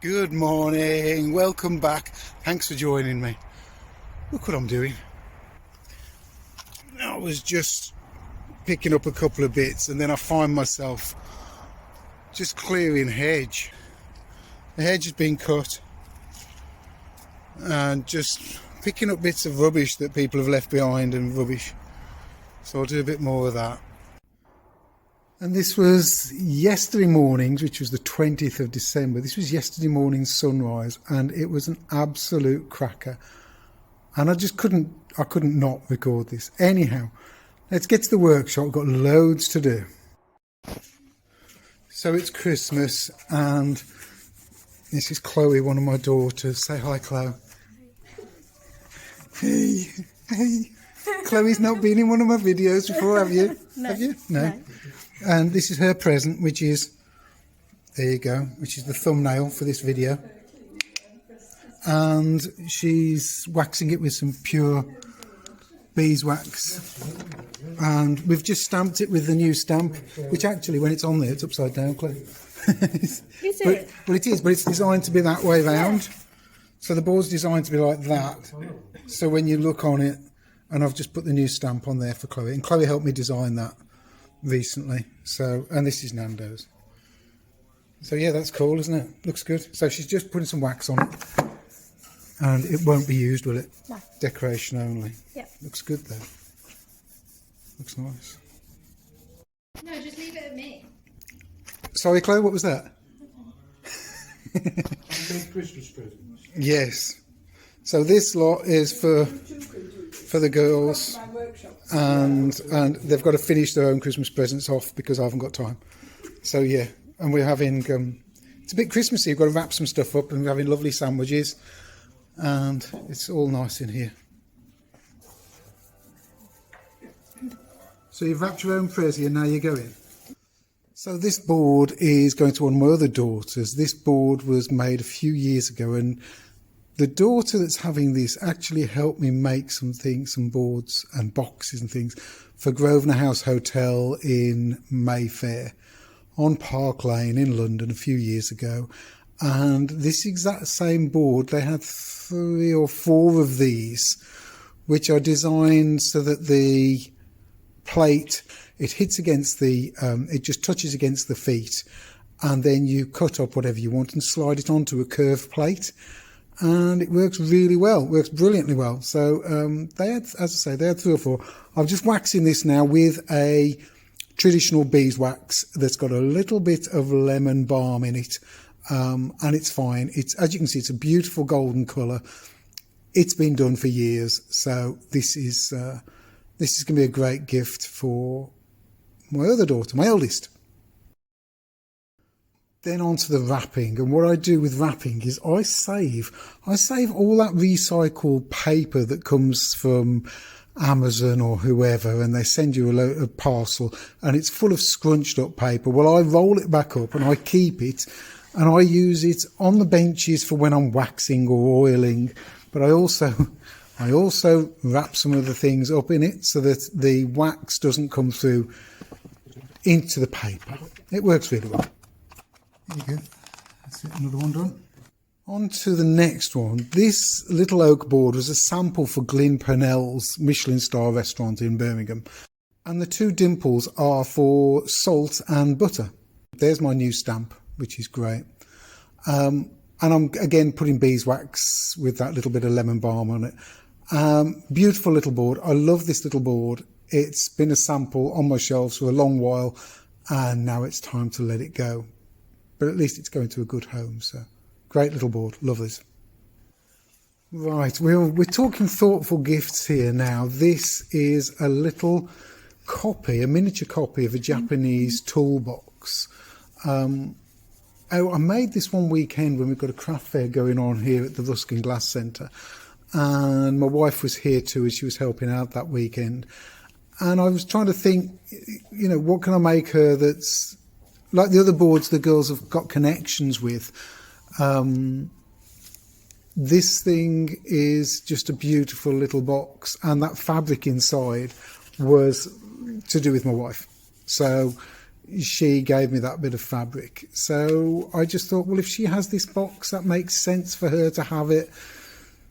Good morning, welcome back. Thanks for joining me. Look what I'm doing. I was just picking up a couple of bits and then I find myself just clearing hedge. The hedge has been cut and just picking up bits of rubbish that people have left behind and rubbish. So I'll do a bit more of that. And this was yesterday morning's, which was the 20th of December. This was yesterday morning's sunrise, and it was an absolute cracker. And I couldn't not record this. Anyhow, let's get to the workshop. We've got loads to do. So it's Christmas, and this is Chloe, one of my daughters. Say hi, Chloe. Hey, hey. Chloe's not been in one of my videos before, have you? No. Have you? No. And this is her present, which is, there you go, which is the thumbnail for this video. And she's waxing it with some pure beeswax. And we've just stamped it with the new stamp, which actually, when it's on there, it's upside down, Claire. Is it? Well, it is, but it's designed to be that way round. So the board's designed to be like that. So when you look on it, and I've just put the new stamp on there for Chloe. And Chloe helped me design that recently. So, and this is Nando's. So yeah, that's cool, isn't it? Looks good. So she's just putting some wax on it. And it won't be used, will it? No. Decoration only. Yeah. Looks good though. Looks nice. No, just leave it at me. Sorry, Chloe, what was that? Christmas presents. Yes. So this lot is for the girls, and they've got to finish their own Christmas presents off because I haven't got time. So yeah, and we're having it's a bit Christmassy. We've got to wrap some stuff up, and we're having lovely sandwiches, and it's all nice in here. So you've wrapped your own prezi, and now you're going. So this board is going to one of my other daughters. This board was made a few years ago, and the daughter that's having this actually helped me make some boards and boxes and things for Grosvenor House Hotel in Mayfair on Park Lane in London a few years ago. And this exact same board, they had 3 or 4 of these, which are designed so that the plate, it hits against it just touches against the feet, and then you cut up whatever you want and slide it onto a curved plate. And it works really well, works brilliantly well. So they had, as I say, they had 3 or 4. I'm just waxing this now with a traditional beeswax that's got a little bit of lemon balm in it, and it's fine. It's, as you can see, it's a beautiful golden colour. It's been done for years, so this is going to be a great gift for my other daughter, my eldest. Then on to the wrapping, and what I do with wrapping is I save all that recycled paper that comes from Amazon or whoever, and they send you a parcel and it's full of scrunched up paper. Well, I roll it back up and I keep it, and I use it on the benches for when I'm waxing or oiling, but I also wrap some of the things up in it so that the wax doesn't come through into the paper. It works really well. There you go. That's it, another one done. On to the next one. This little oak board was a sample for Glyn Purnell's Michelin star restaurant in Birmingham. And the 2 dimples are for salt and butter. There's my new stamp, which is great. And I'm again putting beeswax with that little bit of lemon balm on it. Beautiful little board. I love this little board. It's been a sample on my shelves for a long while, and now it's time to let it go. But at least it's going to a good home, so great little board, love this. Right, we're talking thoughtful gifts here now. This is a little copy, a miniature copy of a Japanese toolbox. I made this one weekend when we've got a craft fair going on here at the Ruskin Glass Centre, and my wife was here too, as she was helping out that weekend. And I was trying to think, you know, what can I make her that's like the other boards the girls have got connections with. This thing is just a beautiful little box, and that fabric inside was to do with my wife. So she gave me that bit of fabric. So I just thought, well, if she has this box, that makes sense for her to have it.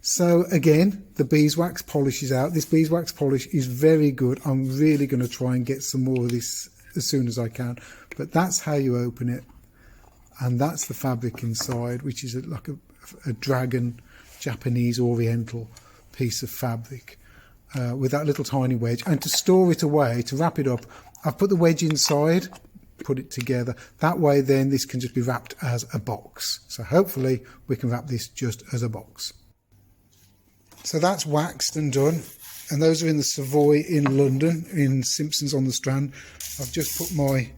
So again, the beeswax polish is out. This beeswax polish is very good. I'm really going to try and get some more of this as soon as I can. But that's how you open it. And that's the fabric inside, which is like a dragon, Japanese oriental piece of fabric with that little tiny wedge. And to store it away, to wrap it up, I've put the wedge inside, put it together. That way then this can just be wrapped as a box. So hopefully we can wrap this just as a box. So that's waxed and done. And those are in the Savoy in London, in Simpsons on the Strand. I've just put my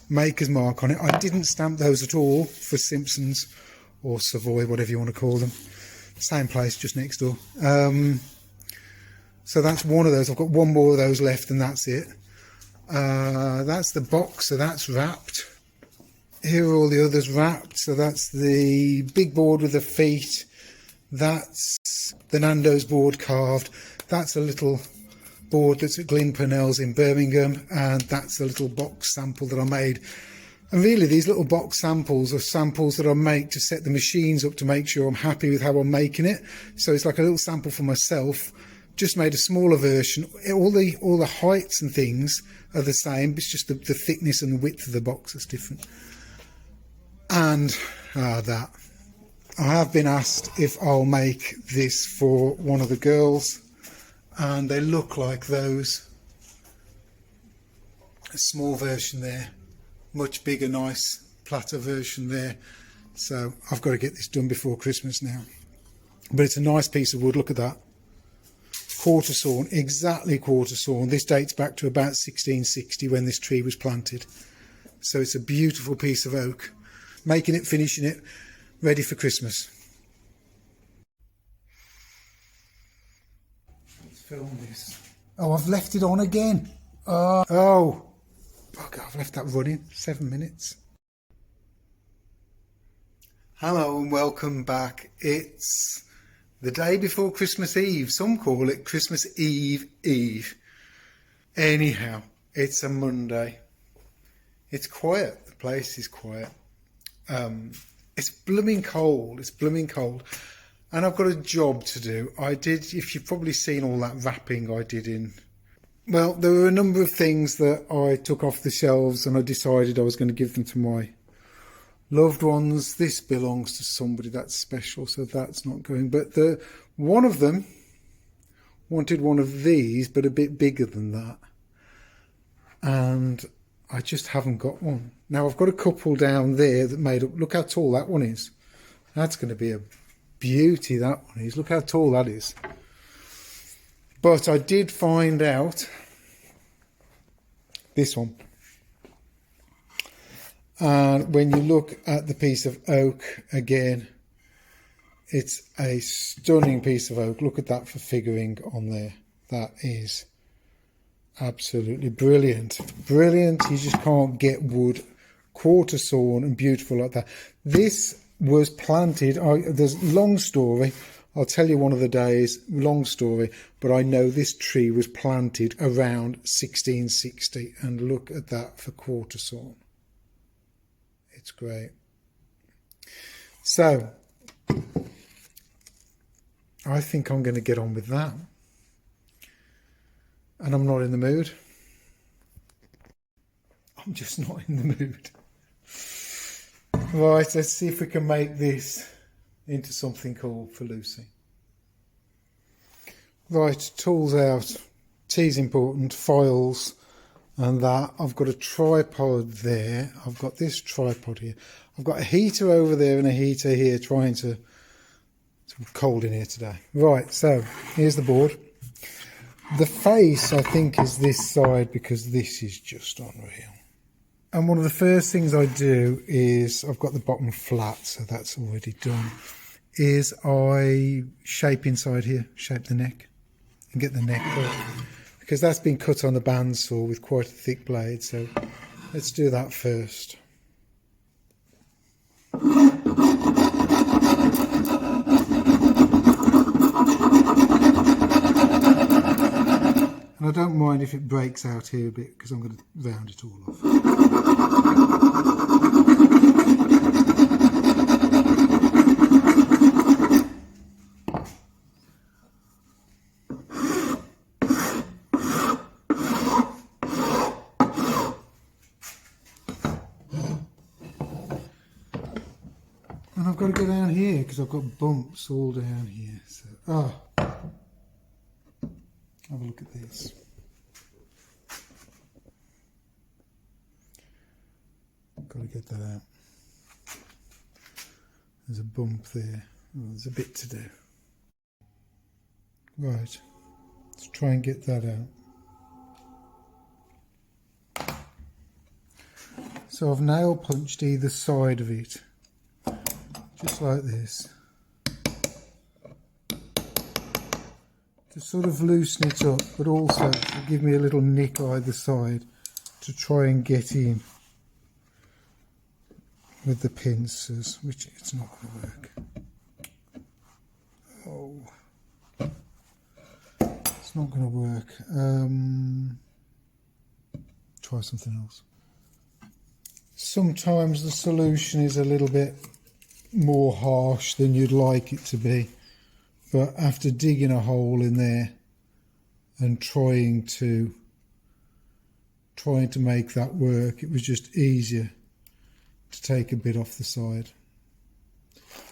maker's mark on it. I didn't stamp those at all for Simpsons or Savoy, whatever you want to call them. Same place, just next door. So that's one of those. I've got one more of those left and that's it. That's the box, so that's wrapped. Here are all the others wrapped. So that's the big board with the feet. That's the Nando's board carved. That's a little board that's at Glyn Purnell's in Birmingham, and that's a little box sample that I made. And really these little box samples are samples that I make to set the machines up to make sure I'm happy with how I'm making it. So it's like a little sample for myself, just made a smaller version. All the heights and things are the same, it's just the thickness and the width of the box that's different. And that. I have been asked if I'll make this for one of the girls, and they look like those. A small version there, much bigger, nice platter version there. So I've got to get this done before Christmas now. But it's a nice piece of wood, look at that. Quarter sawn, exactly quarter sawn. This dates back to about 1660 when this tree was planted. So it's a beautiful piece of oak. Making it, finishing it, ready for Christmas. Let's film this. Oh, I've left it on again. Oh, bugger, I've left that running 7 minutes. Hello and welcome back. It's the day before Christmas Eve. Some call it Christmas Eve Eve. Anyhow, it's a Monday. It's quiet. The place is quiet. It's blooming cold. It's blooming cold. And I've got a job to do. I did, if you've probably seen all that wrapping I did in... Well, there were a number of things that I took off the shelves and I decided I was going to give them to my loved ones. This belongs to somebody that's special, so that's not going. But one of them wanted one of these, but a bit bigger than that. And I just haven't got one. Now I've got a couple down there that made up. Look how tall that one is. That's going to be a beauty, that one is. Look how tall that is. But I did find out this one. And when you look at the piece of oak again, it's a stunning piece of oak. Look at that for figuring on there. That is absolutely brilliant. Brilliant. You just can't get wood quarter sawn and beautiful like that. This was planted. There's a long story. I'll tell you one of the days, long story, but I know this tree was planted around 1660, and look at that for quarter sawn. It's great. So I think I'm going to get on with that. And I'm not in the mood. I'm just not in the mood. Right, let's see if we can make this into something cool for Lucy. Right, tools out. Tea's important, files and that. I've got a tripod there. I've got this tripod here. I've got a heater over there and a heater here trying to... It's cold in here today. Right, so here's the board. The face, I think, is this side because this is just unreal. And one of the first things I do is, I've got the bottom flat, so that's already done, is I shape inside here, shape the neck and get the neck up. Because that's been cut on the bandsaw with quite a thick blade, so let's do that first. And I don't mind if it breaks out here a bit because I'm going to round it all off. And I've got to go down here because I've got bumps all down here. So, have a look at this. Got to get that out. There's a bump there. Oh, there's a bit to do. Right, let's try and get that out. So I've nail punched either side of it, just like this, to sort of loosen it up, but also to give me a little nick either side to try and get in with the pincers, which it's not going to work. Oh, it's not going to work. Try something else. Sometimes the solution is a little bit more harsh than you'd like it to be, but after digging a hole in there and trying to make that work, it was just easier to take a bit off the side.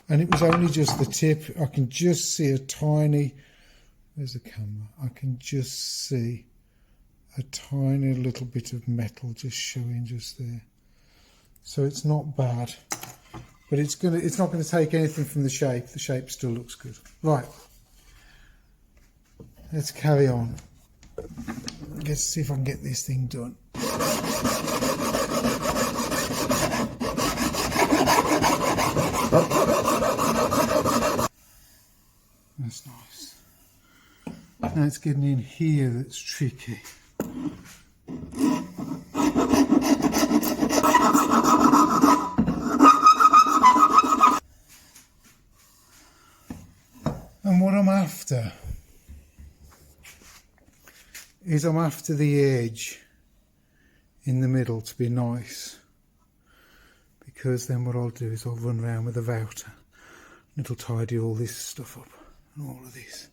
And it was only just the tip. I can just see a tiny, where's the camera? I can just see a tiny little bit of metal just showing just there. So it's not bad, but it's not going to take anything from the shape. The shape still looks good. Right, let's carry on. Let's see if I can get this thing done. That's nice. Now it's getting in here that's tricky. And what I'm after is I'm after the edge in the middle to be nice, because then what I'll do is I'll run around with a router and it'll tidy all this stuff up and all of this.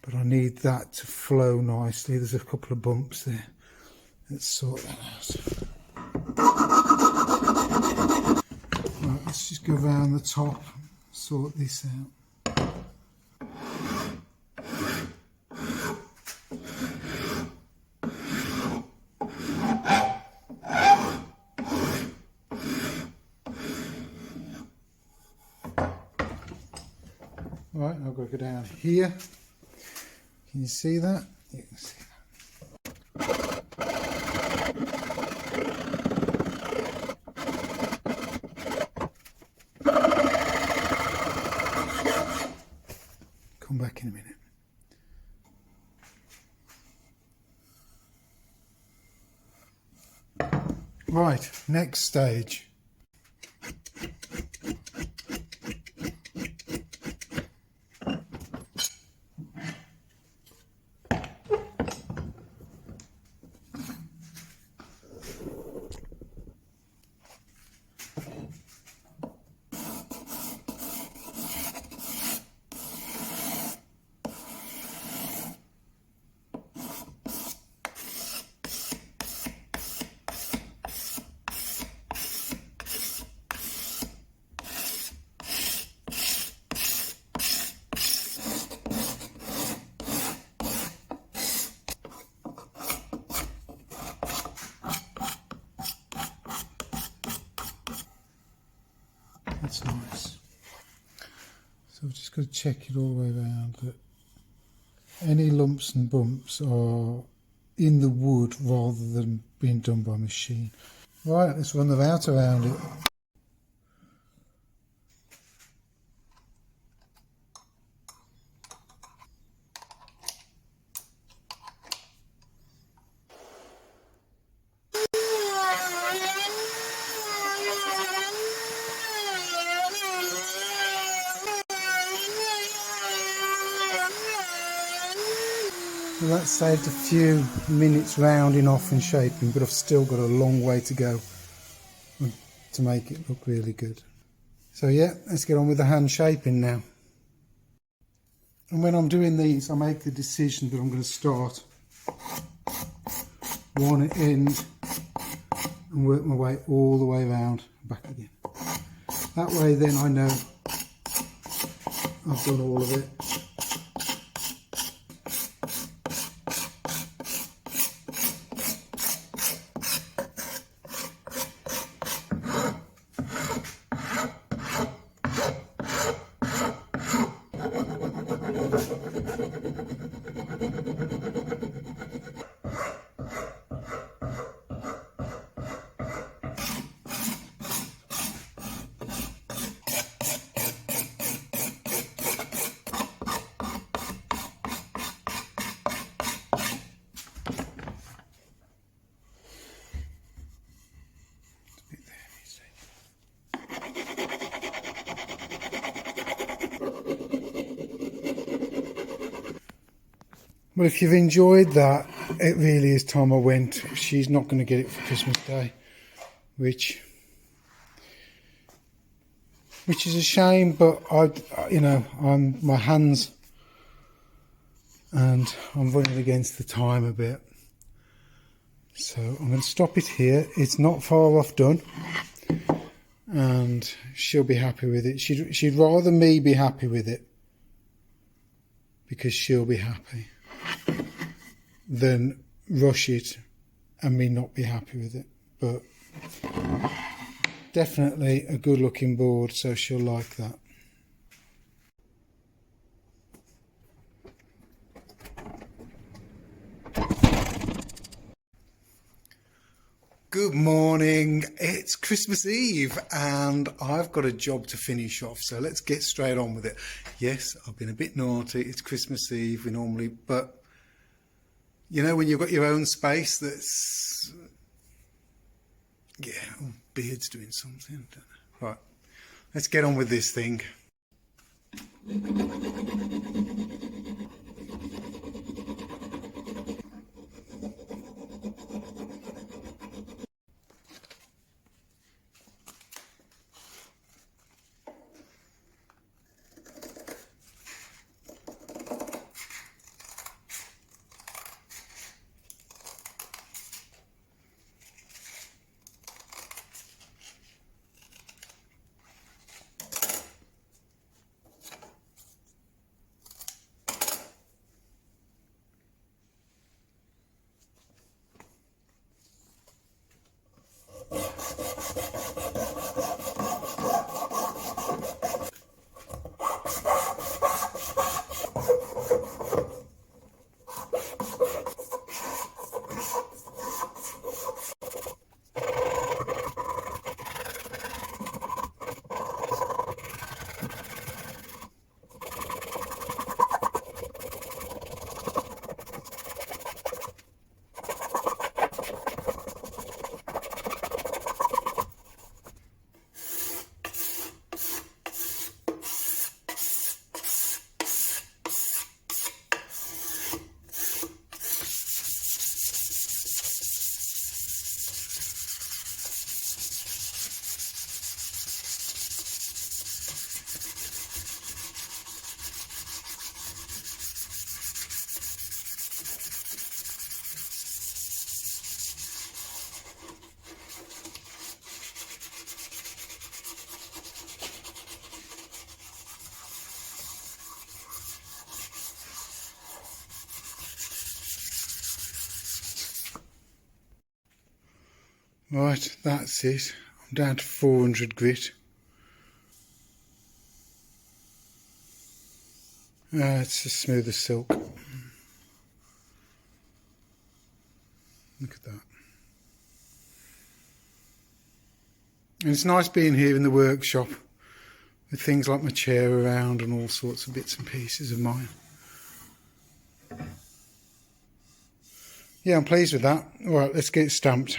But I need that to flow nicely. There's a couple of bumps there. Let's sort that out. Right, let's just go around the top, sort this out. Right, I've got to go down here. Can you see that? You can see that. Come back in a minute. Right, next stage. That's nice. So I've just got to check it all the way around that any lumps and bumps are in the wood rather than being done by machine. Right, let's run the router around it. Well, that saved a few minutes rounding off and shaping, but I've still got a long way to go to make it look really good. So yeah, let's get on with the hand shaping now. And when I'm doing these, I make the decision that I'm going to start one end and work my way all the way around and back again. That way then I know I've done all of it. Well, if you've enjoyed that, it really is time I went. She's not going to get it for Christmas Day, which is a shame, but I'm my hands, and I'm running against the time a bit. So I'm going to stop it here. It's not far off done, and she'll be happy with it. She'd rather me be happy with it, because she'll be happy, than rush it and me not be happy with it. But definitely a good looking board, so she'll like that. Good morning, it's Christmas Eve and I've got a job to finish off, so let's get straight on with it. Yes, I've been a bit naughty, it's Christmas Eve, but you know when you've got your own space that's, yeah, oh, beard's doing something. Right, let's get on with this thing. Right, that's it. I'm down to 400 grit. It's as smooth as silk. Look at that. And it's nice being here in the workshop with things like my chair around and all sorts of bits and pieces of mine. Yeah, I'm pleased with that. All right, let's get it stamped.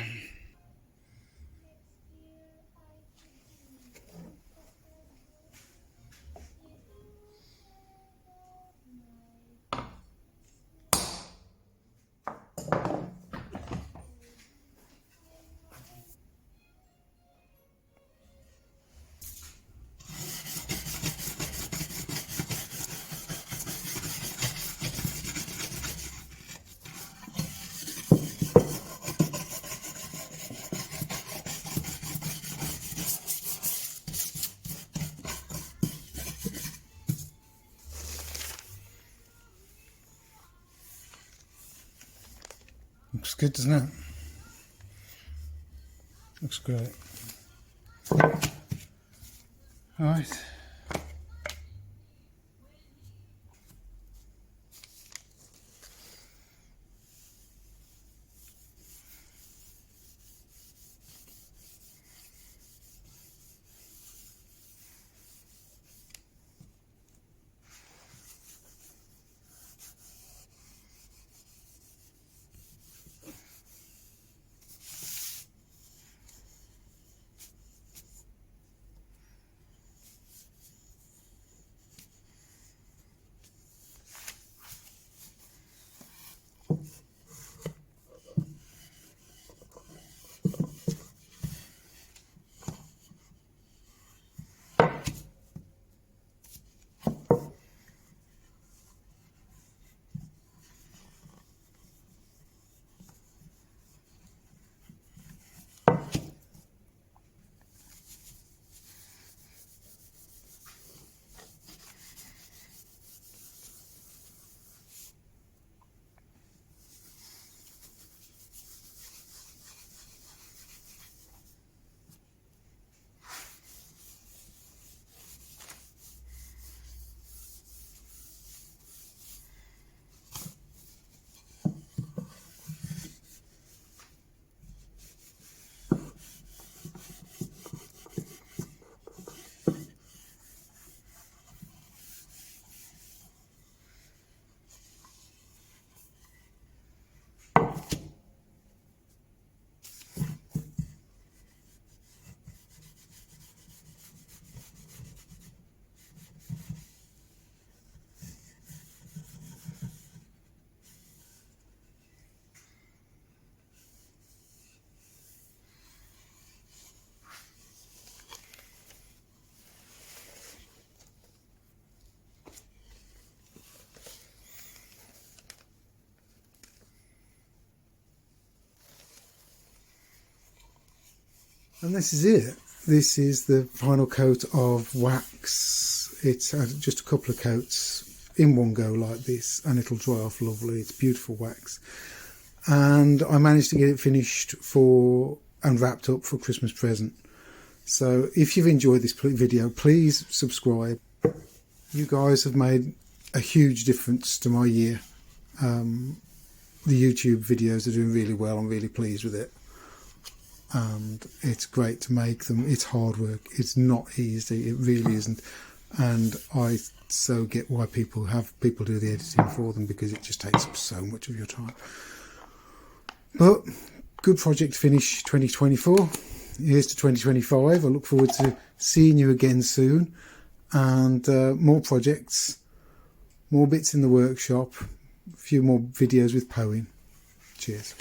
Looks good, doesn't it? Looks great. Right. And this is it. This is the final coat of wax. It's just a couple of coats in one go like this, and it'll dry off lovely. It's beautiful wax. And I managed to get it finished and wrapped up for Christmas present. So if you've enjoyed this video, please subscribe. You guys have made a huge difference to my year. The YouTube videos are doing really well. I'm really pleased with it. And it's great to make them. It's hard work. It's not easy. It really isn't. And I so get why people do the editing for them, because it just takes up so much of your time. But good project finish 2024. Here's to 2025. I look forward to seeing you again soon, and more projects, more bits in the workshop, a few more videos with Poem. Cheers.